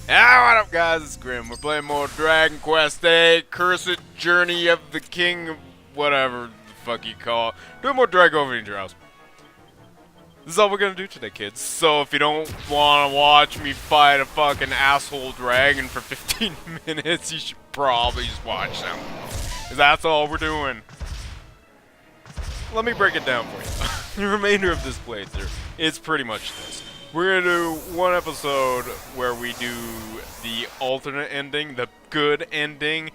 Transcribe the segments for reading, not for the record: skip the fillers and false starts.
What up, guys? It's Grim. We're playing more Dragon Quest VIII, Cursed Journey of the King, whatever the fuck you call it. Doing more Dragovian trials. This is all we're gonna do today, kids. So if you don't want to watch me fight a fucking asshole dragon for 15 minutes, you should probably just watch them. Because that's all we're doing. Let me break it down for you. The remainder of this playthrough is pretty much this. We're gonna do one episode where we do the alternate ending, the good ending,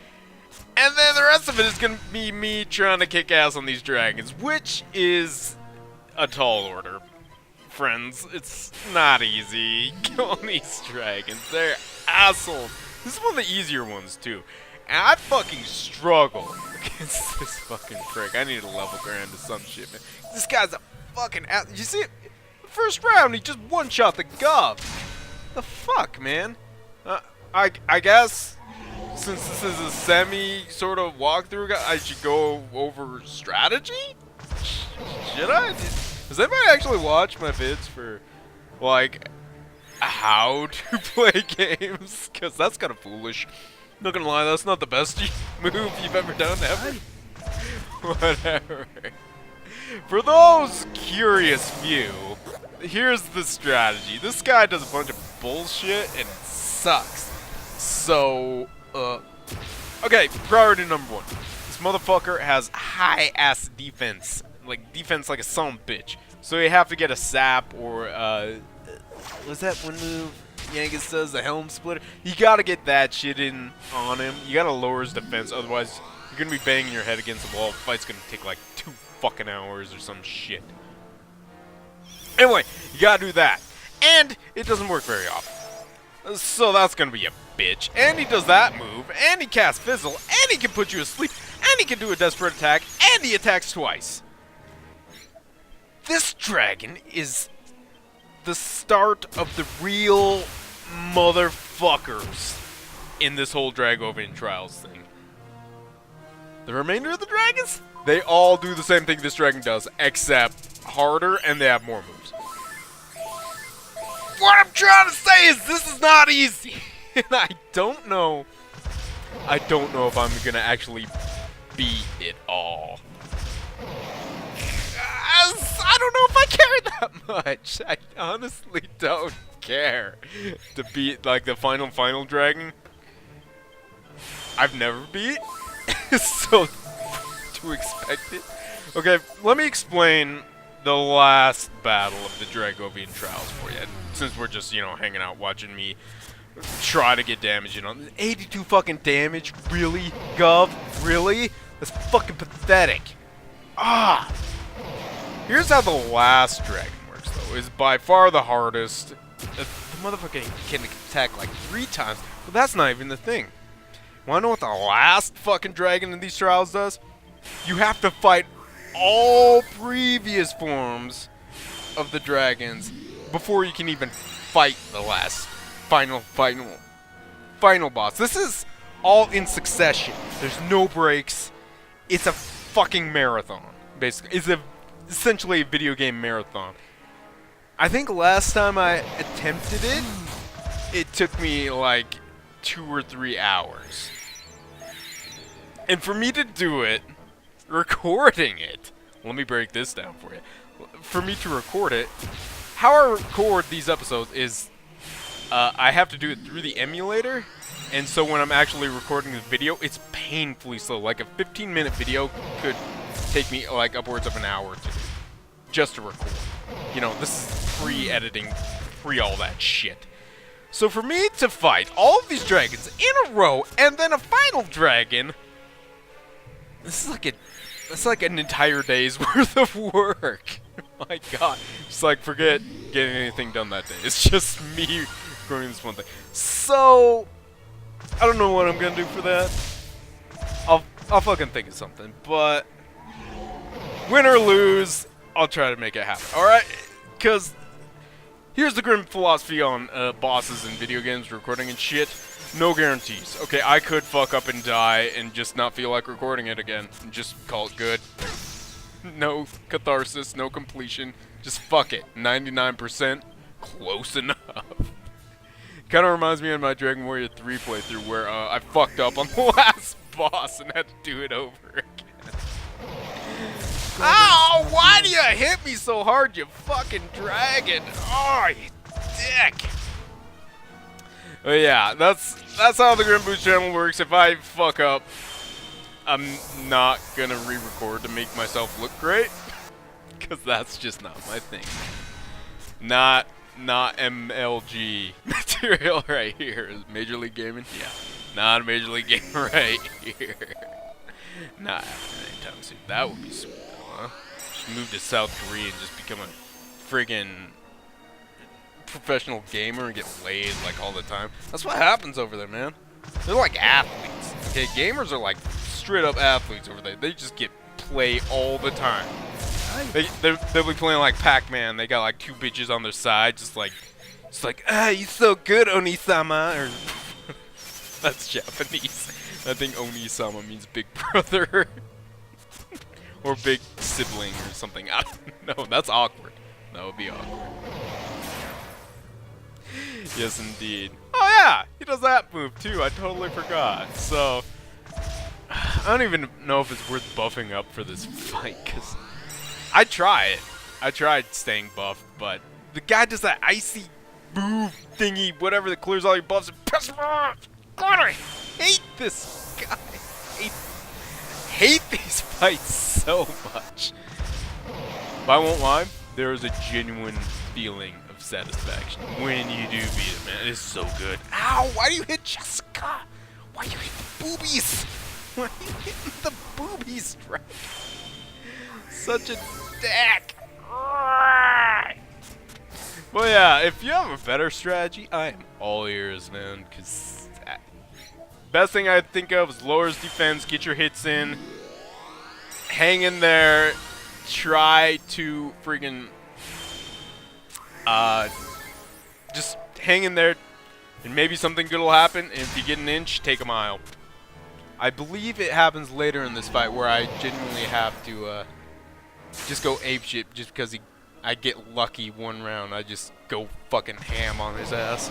and then the rest of it is gonna be me trying to kick ass on these dragons, which is a tall order. Friends, it's not easy killing these dragons. They're assholes. This is one of the easier ones, too. And I fucking struggle against this fucking prick. I need a level grind to some shit, man. This guy's a fucking ass. You see it? First round, he just one-shot the gov. The fuck, man? I guess since this is a semi sort of walkthrough, I should go over strategy? Should I? Does anybody actually watch my vids for, like, how to play games? Because that's kind of foolish. Not gonna lie, that's not the best move you've ever done, ever. Whatever. For those curious few, here's the strategy. This guy does a bunch of bullshit and it sucks. So, okay, priority number one. This motherfucker has high-ass defense. Like, defense like a son of a bitch. So you have to get a sap or, what's that one move Yangus does? The helm splitter? You gotta get that shit in on him. You gotta lower his defense, otherwise you're gonna be banging your head against the wall. The fight's gonna take like 2 fucking hours or some shit. Anyway, you gotta do that. And it doesn't work very often. So that's gonna be a bitch. And he does that move, and he casts Fizzle, and he can put you asleep, and he can do a desperate attack, and he attacks twice. This dragon is the start of the real motherfuckers in this whole Dragovian Trials thing. The remainder of the dragons, they all do the same thing this dragon does, except harder, and they have more moves. What I'm trying to say is this is not easy. And I don't know if I'm gonna actually beat it all. I don't know if I care that much. I honestly don't care to beat, like, the final dragon. I've never beat, so to expect it. Okay, let me explain the last battle of the Dragovian Trials for you, since we're just, you know, hanging out watching me try to get damage in on 82 fucking damage. Really, Gov? Really? That's fucking pathetic. Ah. Here's how the last dragon works, though. Is by far the hardest. The motherfucker can attack like 3 times, but that's not even the thing. Wanna know what the last fucking dragon in these trials does? You have to fight all previous forms of the dragons before you can even fight the last final boss. This is all in succession. There's no breaks. It's a fucking marathon, basically. It's essentially a video game marathon. I think last time I attempted it, it took me like 2 or 3 hours. And for me to do it, recording it, let me break this down for you. For me to record it, how I record these episodes is I have to do it through the emulator, and so when I'm actually recording the video, it's painfully slow. Like a 15-minute video could take me like upwards of an hour to do, just to record. You know, this is pre-editing, pre-all that shit. So for me to fight all of these dragons in a row, and then a final dragon, this is like an entire day's worth of work. My god. Just like, forget getting anything done that day. It's just me recording this one thing. So, I don't know what I'm gonna do for that. I'll fucking think of something. But, win or lose, I'll try to make it happen. Alright? Because, here's the grim philosophy on bosses in video games, recording and shit. No guarantees. Okay, I could fuck up and die and just not feel like recording it again. And just call it good. No catharsis, no completion. Just fuck it. 99%. Close enough. Kind of reminds me of my Dragon Warrior 3 playthrough where I fucked up on the last boss and had to do it over again. Ow! Why do you hit me so hard, you fucking dragon? Oh, you dick! But yeah, that's how the Grim Boost channel works. If I fuck up, I'm not gonna re-record to make myself look great, because that's just not my thing. Not MLG material right here. Major League Gaming? Yeah. Not a Major League Gamer right here. Not happening anytime soon. That would be sweet though, huh? Just move to South Korea and just become a friggin' professional gamer and get laid like all the time. That's what happens over there, man. They're like athletes. Okay, gamers are like straight up athletes over there. They just get play all the time. They'll be playing like Pac-Man. They got like 2 bitches on their side, just like, ah, you're so good, Oni-sama. Or that's Japanese. I think Oni-sama means big brother or big sibling or something. I don't know. That's awkward. That would be awkward. Yes, indeed. Oh yeah, he does that move too. I totally forgot. So I don't even know if it's worth buffing up for this fight, because I try it. I tried staying buffed, but the guy does that icy move thingy, whatever, that clears all your buffs and pisses me off. God, I hate this guy. Hate these fights so much. But I won't lie, there is a genuine feeling of satisfaction when you do beat it, man. It is so good. Ow! Why do you hit Jessica? Why do you hit the boobies? Why are you hitting the boobies, right? Such a dick. Well, yeah, if you have a better strategy, I am all ears, man. Because best thing I think of is lowers defense, get your hits in, hang in there, try to friggin' just hang in there, and maybe something good will happen. And if you get an inch, take a mile. I believe it happens later in this fight where I genuinely have to just go apeshit just because I get lucky one round. I just go fucking ham on his ass.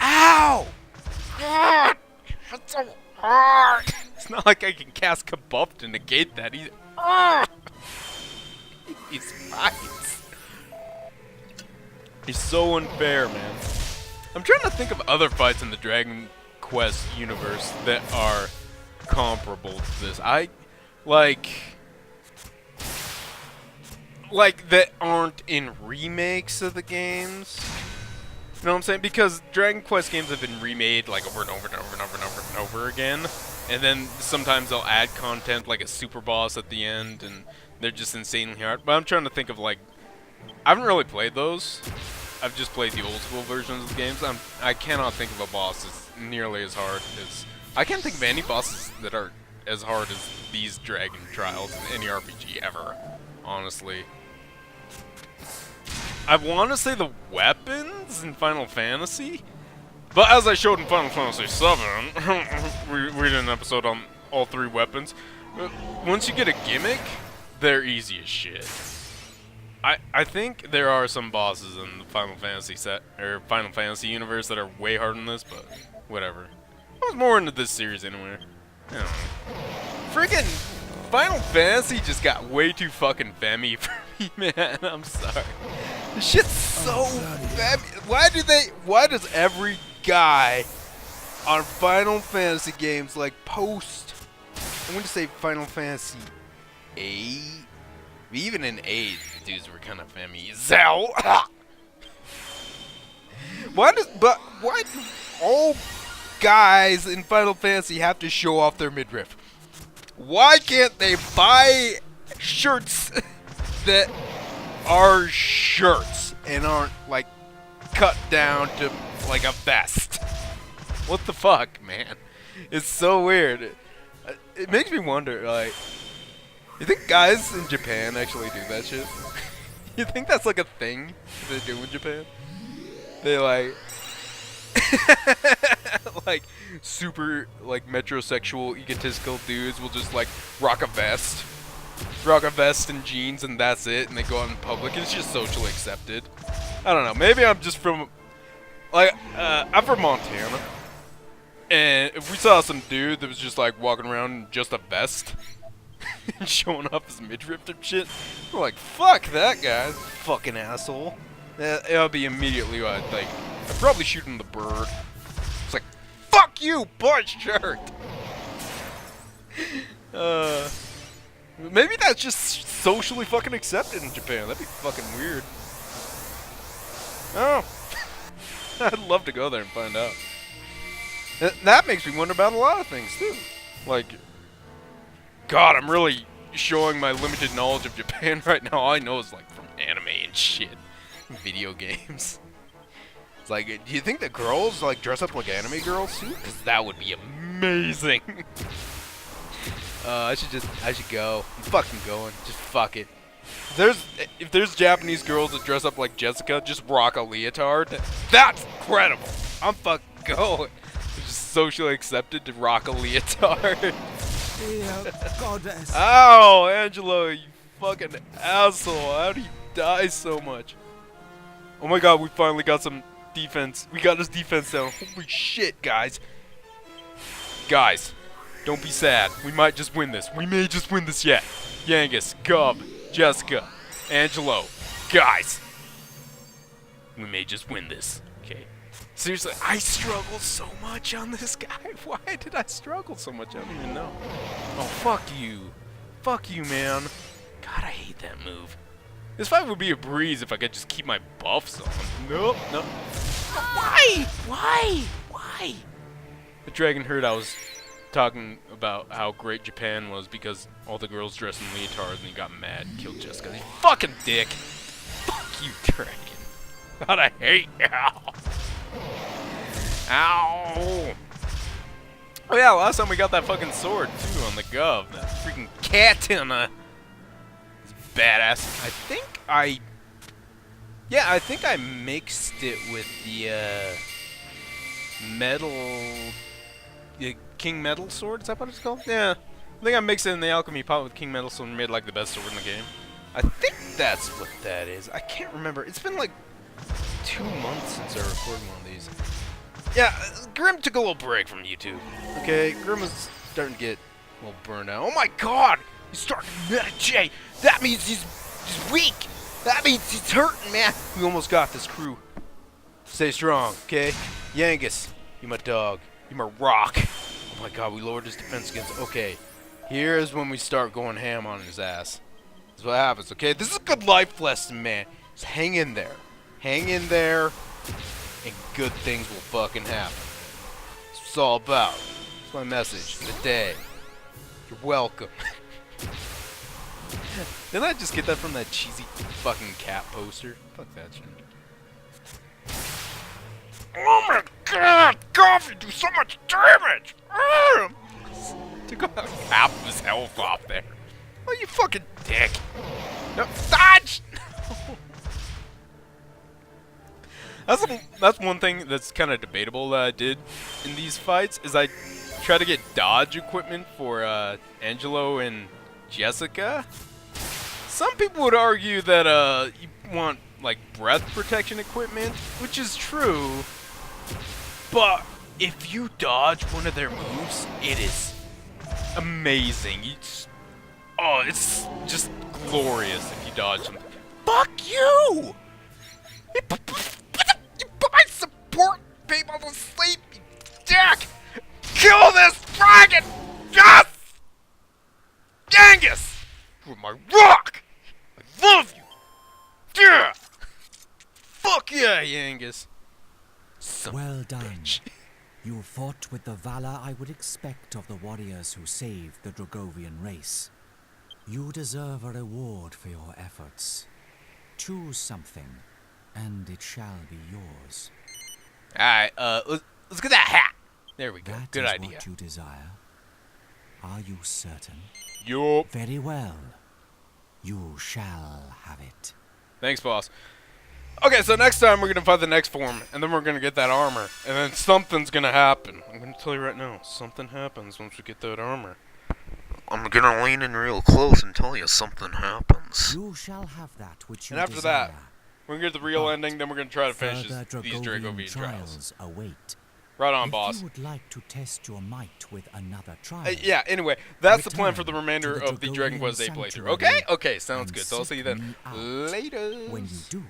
Ow! God! That's so hard! It's not like I can cast Kabuff to negate that either. These fights. He's so unfair, man. I'm trying to think of other fights in the Dragon Quest universe that are comparable to this. Like that aren't in remakes of the games. You know what I'm saying? Because Dragon Quest games have been remade like over and over and over and over and over and over again. And then sometimes they'll add content like a super boss at the end, and they're just insanely hard. But I'm trying to think of like, I haven't really played those. I've just played the old school versions of the games. I cannot think of a boss that's nearly as hard as... I can't think of any bosses that are as hard as these Dragon Trials in any RPG ever, honestly. I want to say the weapons in Final Fantasy, but as I showed in Final Fantasy VII, we did an episode on all 3 weapons. Once you get a gimmick, they're easy as shit. I think there are some bosses in the Final Fantasy universe that are way harder than this, but whatever. I was more into this series anyway. I don't know. Friggin' Final Fantasy just got way too fucking femmy for me, man. I'm sorry. This shit's so femmy. Why does every guy on Final Fantasy games like post, I'm going to say Final Fantasy 8? Even in 8, the dudes were kind of femmy. Zell! Why do all guys in Final Fantasy have to show off their midriff? Why can't they buy shirts that are shirts and aren't like cut down to like a vest? What the fuck, man? It's so weird. It makes me wonder, like, you think guys in Japan actually do that shit? You think that's like a thing they do in Japan? They like like super like metrosexual egotistical dudes will just like rock a vest and jeans, and that's it, and they go out in public and it's just socially accepted. I don't know, maybe I'm just from Like, I'm from Montana, and if we saw some dude that was just like walking around in just a vest and showing off his midriff and shit, we're like, fuck that guy, fucking asshole. It'll be immediately what I'd think. I'd probably shoot him the bird. It's like, fuck you, boy shirt. Maybe that's just socially fucking accepted in Japan. That'd be fucking weird. Oh. I'd love to go there and find out. That makes me wonder about a lot of things, too. Like, God, I'm really showing my limited knowledge of Japan right now. All I know is, like, from anime and shit. Video games. It's like, do you think the girls, like, dress up like anime girls, too? Because that would be amazing. I should go. I'm fucking going. Just fuck it. If there's Japanese girls that dress up like Jessica, just rock a leotard. That's incredible. I'm fucking going. It's just socially accepted to rock a leotard. Dear goddess. Ow, Angelo, you fucking asshole. How do you die so much? Oh my god, we finally got some defense. We got his defense down. Holy shit, guys. Guys, don't be sad. We might just win this. We may just win this yet. Yangus, Gub, Jessica, Angelo, guys. We may just win this, okay? Seriously, I struggled so much on this guy. Why did I struggle so much? I don't even know. Oh, fuck you. Fuck you, man. God, I hate that move. This fight would be a breeze if I could just keep my buffs on. Nope, nope. Why? Why? Why? The dragon heard I was talking about how great Japan was because all the girls dressed in leotards and he got mad and killed Jessica. You fucking dick. Fuck you, dragon. God, I hate you. Ow. Oh yeah, last time we got that fucking sword too on the Gov. That freaking katana. It's badass. I think I mixed it with the metal King Metal Sword, is that what it's called? Yeah. I think I mixed it in the alchemy pot with King Metal Sword and made like the best sword in the game. I think that's what that is. I can't remember. It's been like 2 months since I recorded one of these. Yeah, Grim took a little break from YouTube. Okay, Grim was starting to get a little burned out. Oh my god! He's starting to meditate! That means he's weak! That means he's hurting, man! We almost got this, crew. Stay strong, okay? Yangus, you my dog. You my rock. Oh my god, we lowered his defense against... Okay, here's when we start going ham on his ass. This is what happens, okay? This is a good life lesson, man. Just hang in there. Hang in there, and good things will fucking happen. That's what it's all about. That's my message for the day. You're welcome. Didn't I just get that from that cheesy fucking cat poster? Fuck that shit. Oh my god! Coffee do so much damage! Took about half of his health off there. Oh, you fucking dick! No, dodge! That's one thing that's kind of debatable that I did in these fights, is I try to get dodge equipment for Angelo and Jessica. Some people would argue that you want like breath protection equipment, which is true, but if you dodge one of their moves, it is amazing. It's just glorious if you dodge them. Fuck you! You put my support people to sleep, you dick! Kill this dragon! Yes! Genghis! You're my rock! I love you! Yeah! Fuck yeah, Yangus! Well done. You fought with the valor I would expect of the warriors who saved the Dragovian race. You deserve a reward for your efforts. Choose something, and it shall be yours. Alright, let's get that hat! There we go. That Good is idea. what you desire. Are you certain? Yup. Very well. You shall have it. Thanks, boss. Okay, so next time we're gonna fight the next form, and then we're gonna get that armor, and then something's gonna happen. I'm gonna tell you right now, something happens once we get that armor. I'm gonna lean in real close and tell you something happens. You shall have that which you And after desire. that, We're gonna get the real But ending, then we're gonna try to finish further these Dragovian trials. trials await. Right on, If boss. you would like to test your might with another trial, Yeah, anyway, that's the plan for the return remainder to the of the Dragon Dragovian Quest 8 playthrough. sanctuary Okay? Okay, sounds and good. So I'll see you seek then. me out. Later. when you do,